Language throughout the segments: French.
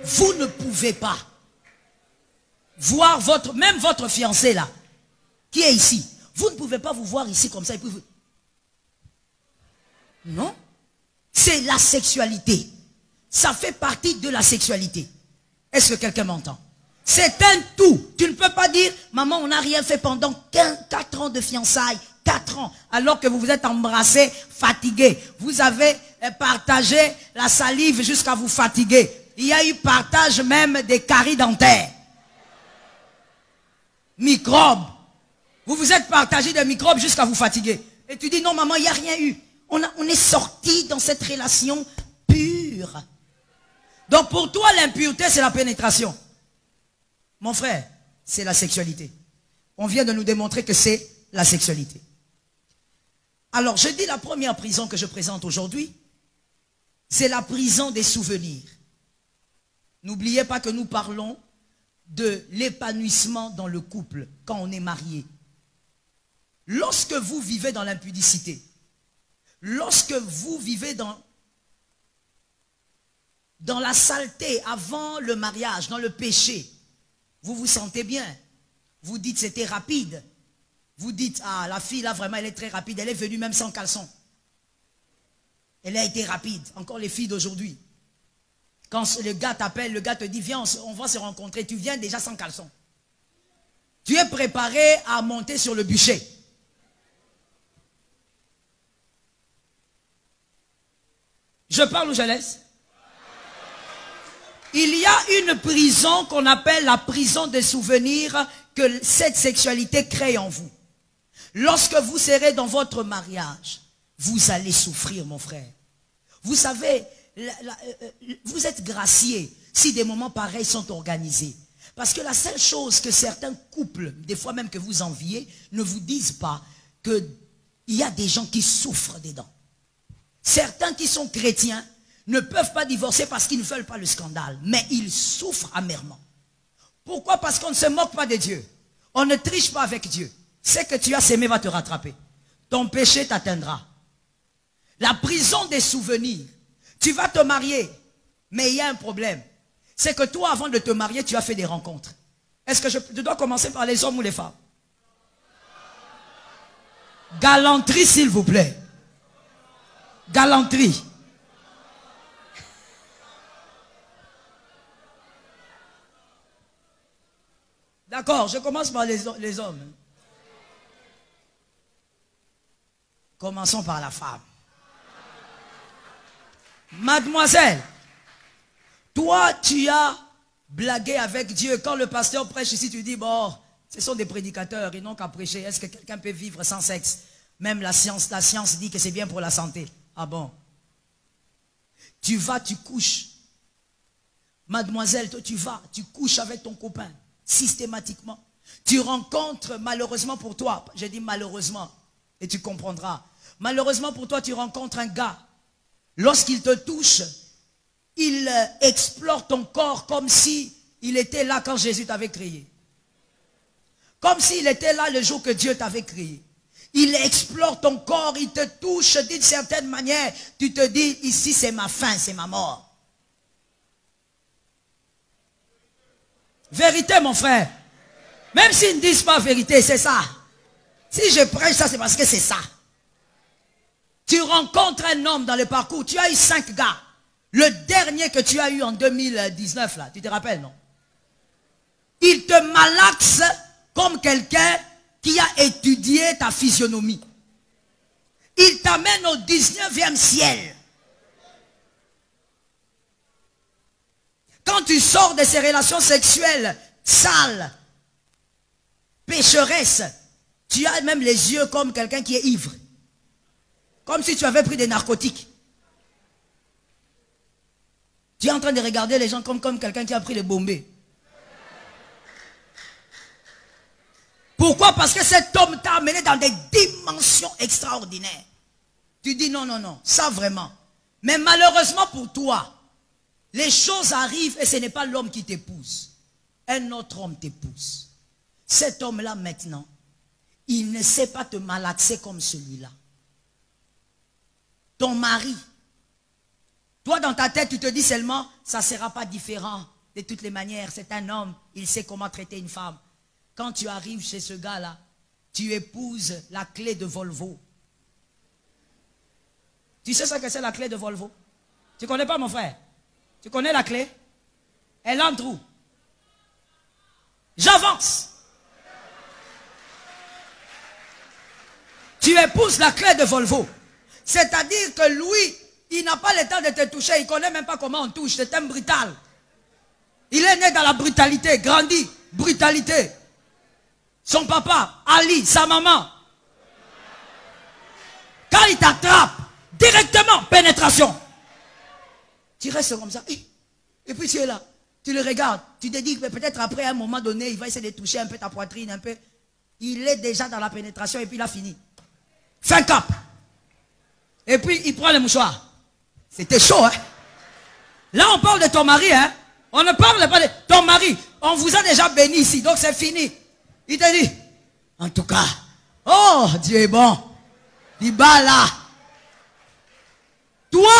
vous ne pouvez pas voir même votre fiancé là, qui est ici. Vous ne pouvez pas vous voir ici comme ça. Et puis vous... Non. C'est la sexualité. Ça fait partie de la sexualité. Est-ce que quelqu'un m'entend? C'est un tout. Tu ne peux pas dire, maman, on n'a rien fait pendant 4 ans de fiançailles. 4 ans. Alors que vous vous êtes embrassés, fatigués. Vous avez partagé la salive jusqu'à vous fatiguer. Il y a eu partage même des caries dentaires. Microbes. Vous vous êtes partagé des microbes jusqu'à vous fatiguer. Et tu dis, non maman, il n'y a rien eu. On est sorti dans cette relation pure. Donc pour toi, l'impureté, c'est la pénétration. Mon frère, c'est la sexualité. On vient de nous démontrer que c'est la sexualité. Alors, je dis la première prison que je présente aujourd'hui, c'est la prison des souvenirs. N'oubliez pas que nous parlons de l'épanouissement dans le couple quand on est marié. Lorsque vous vivez dans l'impudicité, lorsque vous vivez dans la saleté avant le mariage, dans le péché, vous vous sentez bien. Vous dites c'était rapide. Vous dites, ah la fille là vraiment elle est très rapide, elle est venue même sans caleçon. Elle a été rapide, encore les filles d'aujourd'hui. Quand le gars t'appelle, le gars te dit viens on va se rencontrer, tu viens déjà sans caleçon. Tu es préparé à monter sur le bûcher. Je parle ou je laisse? Il y a une prison qu'on appelle la prison des souvenirs que cette sexualité crée en vous. Lorsque vous serez dans votre mariage, vous allez souffrir, mon frère. Vous savez, vous êtes gracié si des moments pareils sont organisés. Parce que la seule chose que certains couples, des fois même que vous enviez, ne vous disent pas qu'il y a des gens qui souffrent dedans. Certains qui sont chrétiens ne peuvent pas divorcer parce qu'ils ne veulent pas le scandale, mais ils souffrent amèrement. Pourquoi? Parce qu'on ne se moque pas de Dieu. On ne triche pas avec Dieu. Ce que tu as sémé va te rattraper. Ton péché t'atteindra. La prison des souvenirs. Tu vas te marier, mais il y a un problème. C'est que toi, avant de te marier, tu as fait des rencontres. Est-ce que je dois commencer par les hommes ou les femmes? Galanterie, s'il vous plaît. Galanterie. D'accord, je commence par les hommes. Commençons par la femme. Mademoiselle, toi tu as blagué avec Dieu. Quand le pasteur prêche ici, tu dis, bon, ce sont des prédicateurs, ils n'ont qu'à prêcher. Est-ce que quelqu'un peut vivre sans sexe? Même la science dit que c'est bien pour la santé. Ah bon? Tu vas, tu couches. Mademoiselle, toi tu couches avec ton copain. Systématiquement. Tu rencontres, malheureusement pour toi, je dis malheureusement, et tu comprendras. Malheureusement pour toi, tu rencontres un gars. Lorsqu'il te touche, il explore ton corps comme si il était là quand Jésus t'avait créé. Comme s'il était là le jour que Dieu t'avait créé. Il explore ton corps, il te touche d'une certaine manière. Tu te dis, ici c'est ma fin, c'est ma mort. Vérité, mon frère. Même s'ils ne disent pas vérité, c'est ça. Si je prêche ça, c'est parce que c'est ça. Tu rencontres un homme dans le parcours, tu as eu 5 gars. Le dernier que tu as eu en 2019, là, tu te rappelles, non? Il te malaxe comme quelqu'un qui a étudié ta physionomie. Il t'amène au 19e ciel. Quand tu sors de ces relations sexuelles sales, pécheresses, tu as même les yeux comme quelqu'un qui est ivre. Comme si tu avais pris des narcotiques. Tu es en train de regarder les gens comme quelqu'un qui a pris les bombés. Pourquoi? Parce que cet homme t'a amené dans des dimensions extraordinaires. Tu dis non, non, non, ça vraiment. Mais malheureusement pour toi, les choses arrivent et ce n'est pas l'homme qui t'épouse. Un autre homme t'épouse. Cet homme-là maintenant, il ne sait pas te malaxer comme celui-là. Ton mari, toi dans ta tête tu te dis seulement, ça ne sera pas différent De toutes les manières, c'est un homme, il sait comment traiter une femme. Quand tu arrives chez ce gars-là, tu épouses la clé de Volvo. Tu sais ce que c'est la clé de Volvo? Tu ne connais pas, mon frère? Tu connais la clé? Elle entre où? J'avance. Tu épouses la clé de Volvo. C'est-à-dire que lui, il n'a pas le temps de te toucher. Il ne connaît même pas comment on touche. C'est un brutal. Il est né dans la brutalité, grandi, brutalité. Son papa, Ali, sa maman. Quand il t'attrape, directement, pénétration. Tu restes comme ça. Et puis tu es là. Tu le regardes. Tu te dis que peut-être après un moment donné, il va essayer de toucher un peu ta poitrine, un peu. Il est déjà dans la pénétration et puis il a fini. Fin cap. Et puis il prend le mouchoir. C'était chaud, hein. Là, on parle de ton mari, hein. On ne parle pas de ton mari. On vous a déjà béni ici, donc c'est fini. Il te dit, en tout cas, oh, Dieu est bon. Il bat là. Toi,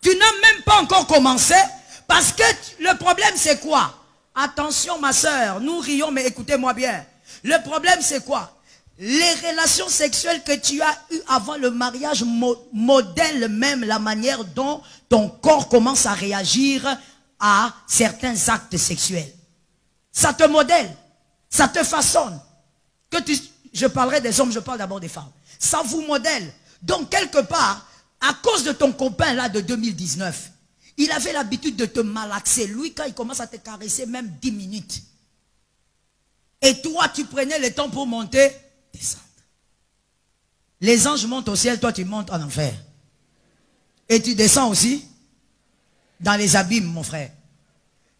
tu n'as même pas encore commencé, parce que le problème c'est quoi? Attention ma soeur, nous rions, mais écoutez-moi bien. Le problème c'est quoi? Les relations sexuelles que tu as eues avant le mariage modèlent même la manière dont ton corps commence à réagir à certains actes sexuels. Ça te modèle, ça te façonne. Je parlerai des hommes, je parle d'abord des femmes. Ça vous modèle. Donc quelque part, à cause de ton copain là de 2019, il avait l'habitude de te malaxer. Lui, quand il commence à te caresser, même 10 minutes. Et toi, tu prenais le temps pour monter, descendre. Les anges montent au ciel, toi tu montes en enfer. Et tu descends aussi dans les abîmes, mon frère.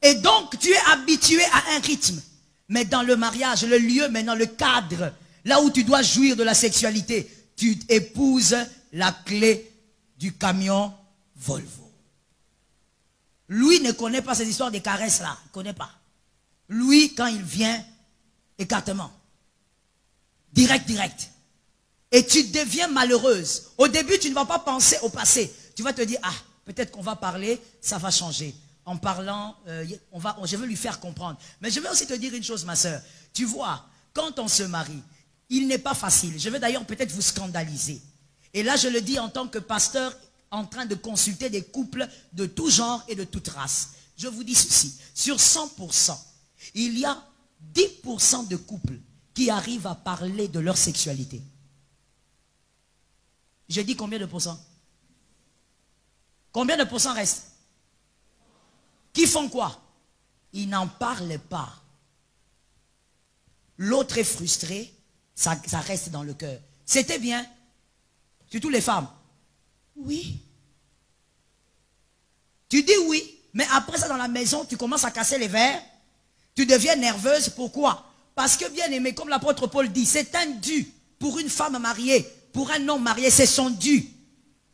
Et donc, tu es habitué à un rythme. Mais dans le mariage, le lieu, maintenant le cadre, là où tu dois jouir de la sexualité, tu épouses la clé du camion Volvo. Lui ne connaît pas ces histoires de caresses là. Il ne connaît pas. Lui, quand il vient, écartement. Direct. Et tu deviens malheureuse. Au début, tu ne vas pas penser au passé. Tu vas te dire, ah, peut-être qu'on va parler, ça va changer. En parlant, je veux lui faire comprendre. Mais je vais aussi te dire une chose, ma soeur. Tu vois, quand on se marie, il n'est pas facile. Je vais d'ailleurs peut-être vous scandaliser. Et là, je le dis en tant que pasteur, en train de consulter des couples de tout genre et de toute race. Je vous dis ceci, sur 100%, il y a 10% de couples qui arrivent à parler de leur sexualité. Je dis combien de pourcents? Combien de pourcents restent? Qui font quoi? Ils n'en parlent pas. L'autre est frustré, ça reste dans le cœur. C'était bien, surtout les femmes. Oui. Tu dis oui, mais après ça dans la maison, tu commences à casser les verres, tu deviens nerveuse. Pourquoi? Parce que bien aimé, comme l'apôtre Paul dit, c'est un dû pour une femme mariée, pour un homme marié, c'est son dû.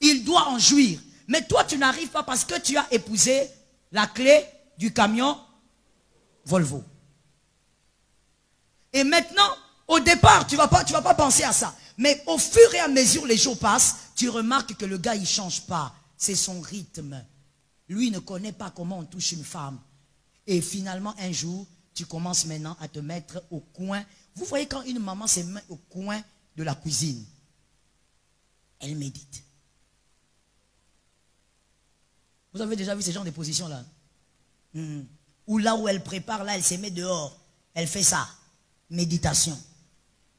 Il doit en jouir. Mais toi, tu n'arrives pas parce que tu as épousé la clé du camion Volvo. Et maintenant, au départ, tu vas pas penser à ça. Mais au fur et à mesure les jours passent, tu remarques que le gars, il ne change pas. C'est son rythme. Lui ne connaît pas comment on touche une femme. Et finalement, un jour, tu commences maintenant à te mettre au coin. Vous voyez quand une maman se met au coin de la cuisine, elle médite. Vous avez déjà vu ce genre de position-là? Ou là où elle prépare, là, elle se met dehors. Elle fait ça. Méditation.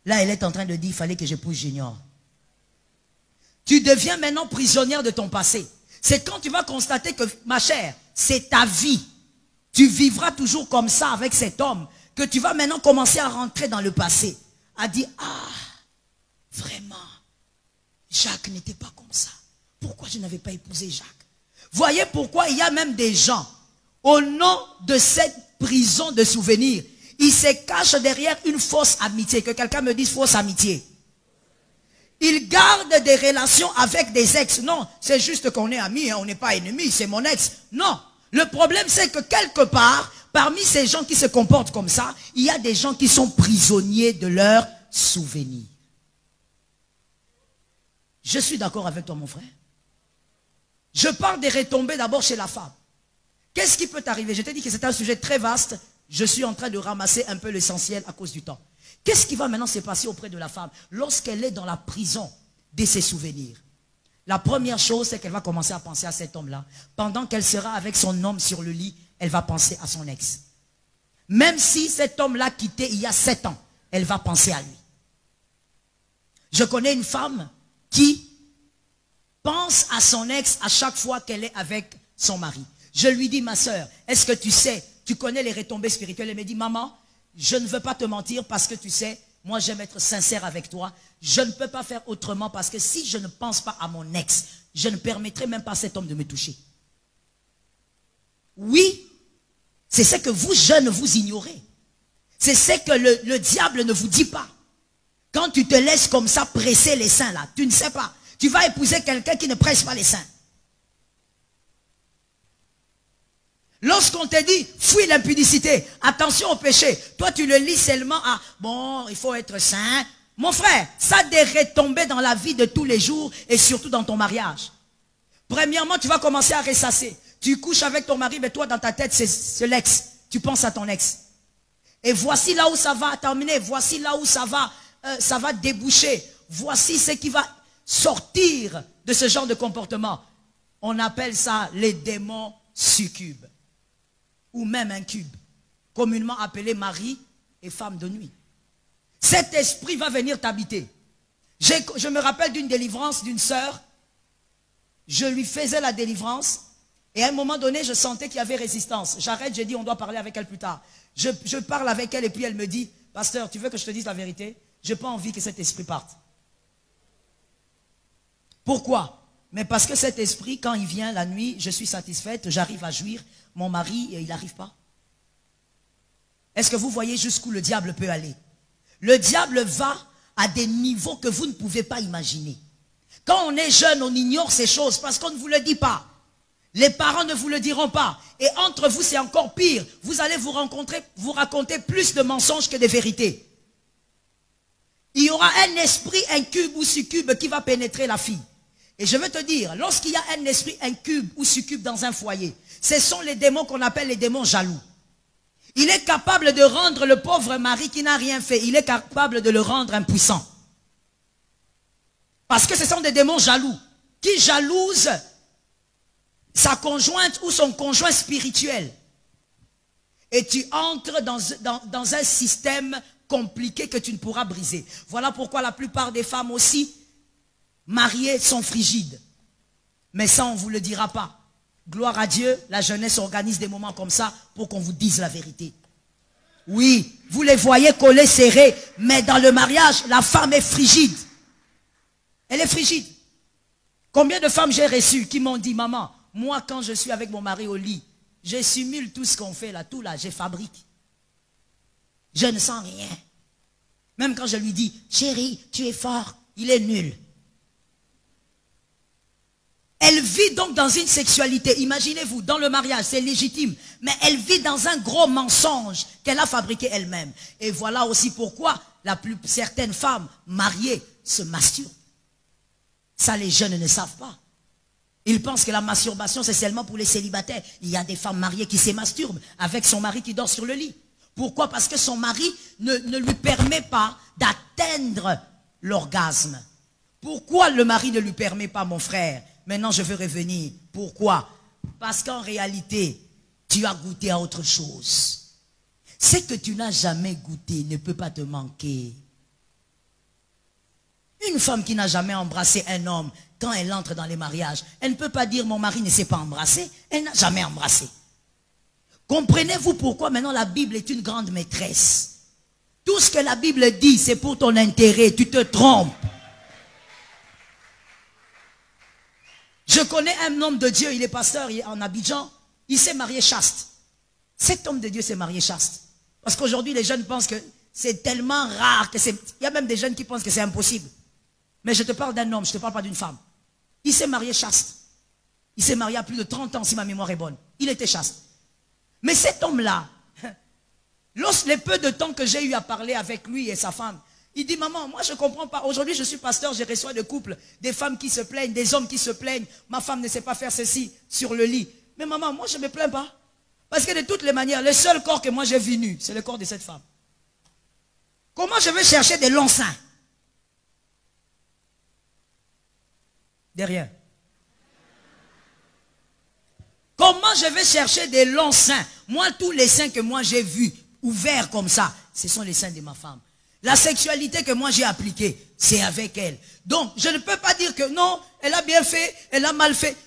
Là, elle est en train de dire, il fallait que j'épouse Junior. Tu deviens maintenant prisonnière de ton passé. C'est quand tu vas constater que, ma chère, c'est ta vie. Tu vivras toujours comme ça avec cet homme, que tu vas maintenant commencer à rentrer dans le passé. À dire, ah, vraiment, Jacques n'était pas comme ça. Pourquoi je n'avais pas épousé Jacques? Voyez pourquoi il y a même des gens, au nom de cette prison de souvenirs, ils se cachent derrière une fausse amitié. Que quelqu'un me dise fausse amitié. Ils gardent des relations avec des ex. Non, c'est juste qu'on est amis, hein, on n'est pas ennemis, c'est mon ex. Non, le problème c'est que quelque part, parmi ces gens qui se comportent comme ça, il y a des gens qui sont prisonniers de leurs souvenirs. Je suis d'accord avec toi mon frère. Je parle des retombées d'abord chez la femme. Qu'est-ce qui peut t'arriver? Je t'ai dit que c'est un sujet très vaste. Je suis en train de ramasser un peu l'essentiel à cause du temps. Qu'est-ce qui va maintenant se passer auprès de la femme lorsqu'elle est dans la prison de ses souvenirs? La première chose, c'est qu'elle va commencer à penser à cet homme-là. Pendant qu'elle sera avec son homme sur le lit, elle va penser à son ex. Même si cet homme l'a quitté il y a 7 ans, elle va penser à lui. Je connais une femme qui pense à son ex à chaque fois qu'elle est avec son mari. Je lui dis, ma soeur, est-ce que tu sais, tu connais les retombées spirituelles? Elle me dit, maman, je ne veux pas te mentir parce que tu sais, moi j'aime être sincère avec toi. Je ne peux pas faire autrement parce que si je ne pense pas à mon ex, je ne permettrai même pas à cet homme de me toucher. Oui, c'est ce que vous jeunes vous ignorez. C'est ce que le diable ne vous dit pas. Quand tu te laisses comme ça presser les seins là, tu ne sais pas. Tu vas épouser quelqu'un qui ne presse pas les seins. Lorsqu'on te dit, fuis l'impudicité, attention au péché, toi tu le lis seulement à, bon, il faut être saint. Mon frère, ça a des retombées dans la vie de tous les jours et surtout dans ton mariage. Premièrement, tu vas commencer à ressasser. Tu couches avec ton mari, mais toi dans ta tête, c'est l'ex. Tu penses à ton ex. Et voici là où ça va terminer, voici là où ça va déboucher. Voici ce qui va sortir de ce genre de comportement. On appelle ça les démons succubes. Ou même incube, communément appelé mari et femme de nuit. Cet esprit va venir t'habiter. Je me rappelle d'une délivrance d'une sœur. Je lui faisais la délivrance. Et à un moment donné, je sentais qu'il y avait résistance. J'arrête, j'ai dit, on doit parler avec elle plus tard. Je parle avec elle et puis elle me dit, pasteur, tu veux que je te dise la vérité? Je n'ai pas envie que cet esprit parte. Pourquoi? Mais parce que cet esprit, quand il vient la nuit, je suis satisfaite, j'arrive à jouir. Mon mari, il n'arrive pas. Est-ce que vous voyez jusqu'où le diable peut aller? Le diable va à des niveaux que vous ne pouvez pas imaginer. Quand on est jeune, on ignore ces choses parce qu'on ne vous le dit pas. Les parents ne vous le diront pas. Et entre vous, c'est encore pire. Vous allez vous raconter plus de mensonges que de vérités. Il y aura un esprit incube ou succube qui va pénétrer la fille. Et je veux te dire, lorsqu'il y a un esprit incube ou succube dans un foyer, ce sont les démons qu'on appelle les démons jaloux. Il est capable de rendre le pauvre mari qui n'a rien fait, il est capable de le rendre impuissant. Parce que ce sont des démons jaloux, qui jalousent sa conjointe ou son conjoint spirituel. Et tu entres dans un système compliqué que tu ne pourras briser. Voilà pourquoi la plupart des femmes aussi, mariées, sont frigides. Mais ça, on ne vous le dira pas. Gloire à Dieu, la jeunesse organise des moments comme ça pour qu'on vous dise la vérité. Oui, vous les voyez collés, serrés, mais dans le mariage, la femme est frigide. Elle est frigide. Combien de femmes j'ai reçues qui m'ont dit, maman, moi quand je suis avec mon mari au lit, je simule tout ce qu'on fait là, tout là, je fabrique. Je ne sens rien. Même quand je lui dis, chérie, tu es fort, il est nul. Elle vit donc dans une sexualité, imaginez-vous, dans le mariage, c'est légitime, mais elle vit dans un gros mensonge qu'elle a fabriqué elle-même. Et voilà aussi pourquoi certaines femmes mariées se masturbent. Ça, les jeunes ne savent pas. Ils pensent que la masturbation, c'est seulement pour les célibataires. Il y a des femmes mariées qui se masturbent avec son mari qui dort sur le lit. Pourquoi? Parce que son mari ne lui permet pas d'atteindre l'orgasme. Pourquoi le mari ne lui permet pas, mon frère? Maintenant, je veux revenir. Pourquoi? Parce qu'en réalité, tu as goûté à autre chose. Ce que tu n'as jamais goûté ne peut pas te manquer. Une femme qui n'a jamais embrassé un homme, quand elle entre dans les mariages, elle ne peut pas dire mon mari ne s'est pas embrassé. Elle n'a jamais embrassé. Comprenez-vous pourquoi maintenant la Bible est une grande maîtresse? Tout ce que la Bible dit, c'est pour ton intérêt. Tu te trompes. Je connais un homme de Dieu, il est pasteur en Abidjan. Il s'est marié chaste. Cet homme de Dieu s'est marié chaste. Parce qu'aujourd'hui, les jeunes pensent que c'est tellement rare que c'est... Il y a même des jeunes qui pensent que c'est impossible. Mais je te parle d'un homme, je ne te parle pas d'une femme. Il s'est marié chaste. Il s'est marié à plus de 30 ans, si ma mémoire est bonne. Il était chaste. Mais cet homme-là, les peu de temps que j'ai eu à parler avec lui et sa femme, il dit, maman, moi je ne comprends pas. Aujourd'hui, je suis pasteur, je reçois des couples, des femmes qui se plaignent, des hommes qui se plaignent. Ma femme ne sait pas faire ceci sur le lit. Mais maman, moi je ne me plains pas. Parce que de toutes les manières, le seul corps que moi j'ai vu nu, c'est le corps de cette femme. Comment je vais chercher des longs seins? Derrière. Comment je vais chercher des longs seins? Moi, tous les seins que moi j'ai vus, ouverts comme ça, ce sont les seins de ma femme. La sexualité que moi j'ai appliquée, c'est avec elle. Donc, je ne peux pas dire que non, elle a bien fait, elle a mal fait.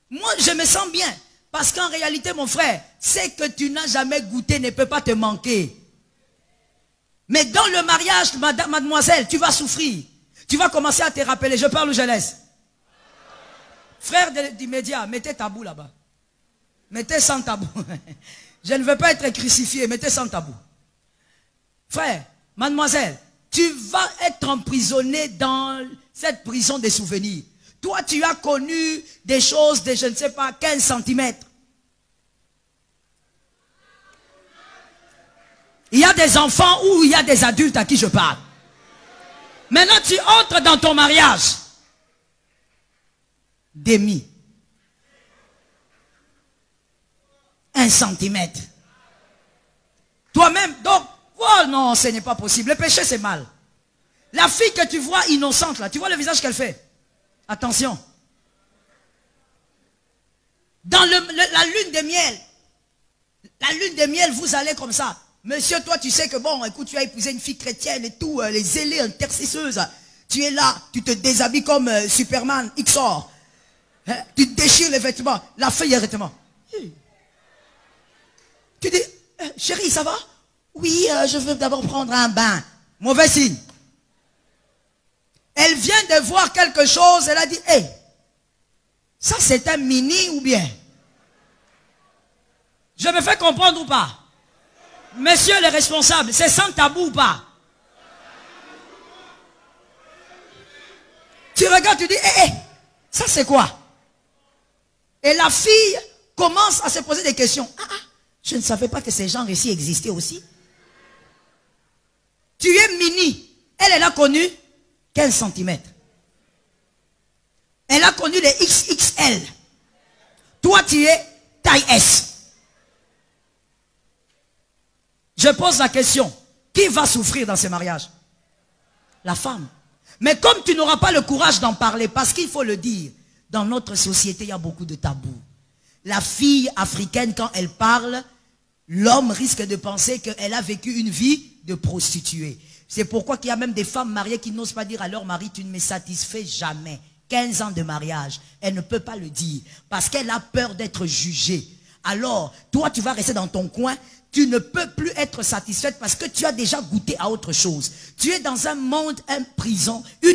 Moi, je me sens bien. Parce qu'en réalité, mon frère, ce que tu n'as jamais goûté ne peut pas te manquer. Mais dans le mariage, mademoiselle, tu vas souffrir. Tu vas commencer à te rappeler. Je parle ou je laisse? Frère d'immédiat, mettez tabou là-bas. Mettez sans tabou. Je ne veux pas être crucifié, mettez sans tabou. Frère, mademoiselle, tu vas être emprisonné dans cette prison des souvenirs. Toi, tu as connu des choses de, je ne sais pas, 15 centimètres. Il y a des enfants ou il y a des adultes à qui je parle. Maintenant, tu entres dans ton mariage. Demi. 1 centimètre. Toi-même, donc, oh non, ce n'est pas possible. Le péché, c'est mal. La fille que tu vois innocente, là, tu vois le visage qu'elle fait. Attention. Dans la lune de miel, vous allez comme ça. Monsieur, toi, tu sais que bon, écoute, tu as épousé une fille chrétienne et tout, les zélées intercesseuses. Tu es là, tu te déshabilles comme Superman, XOR. Hein? Tu te déchires les vêtements. La fille est vêtements. Tu dis, chérie, ça va? Oui, je veux d'abord prendre un bain. Mauvais signe. Elle vient de voir quelque chose, elle a dit, hé, ça c'est un mini ou bien? Je me fais comprendre ou pas? Messieurs les responsables, c'est sans tabou ou pas? Tu regardes, tu dis, hé, ça c'est quoi? Et la fille commence à se poser des questions. Ah, je ne savais pas que ces gens ici existaient aussi. Tu es mini. Elle a connu 15 cm. Elle a connu les XXL. Toi, tu es taille S. Je pose la question. Qui va souffrir dans ce mariage? La femme. Mais comme tu n'auras pas le courage d'en parler, parce qu'il faut le dire, dans notre société, il y a beaucoup de tabous. La fille africaine, quand elle parle, l'homme risque de penser qu'elle a vécu une vie de prostituée. C'est pourquoi il y a même des femmes mariées qui n'osent pas dire à leur mari, tu ne me satisfais jamais. 15 ans de mariage, elle ne peut pas le dire parce qu'elle a peur d'être jugée. Alors, toi, tu vas rester dans ton coin, tu ne peux plus être satisfaite parce que tu as déjà goûté à autre chose. Tu es dans un monde, une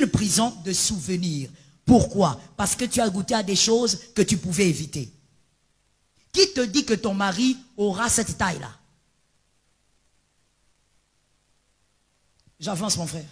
prison de souvenirs. Pourquoi? Parce que tu as goûté à des choses que tu pouvais éviter. Qui te dit que ton mari aura cette taille-là? J'avance, mon frère.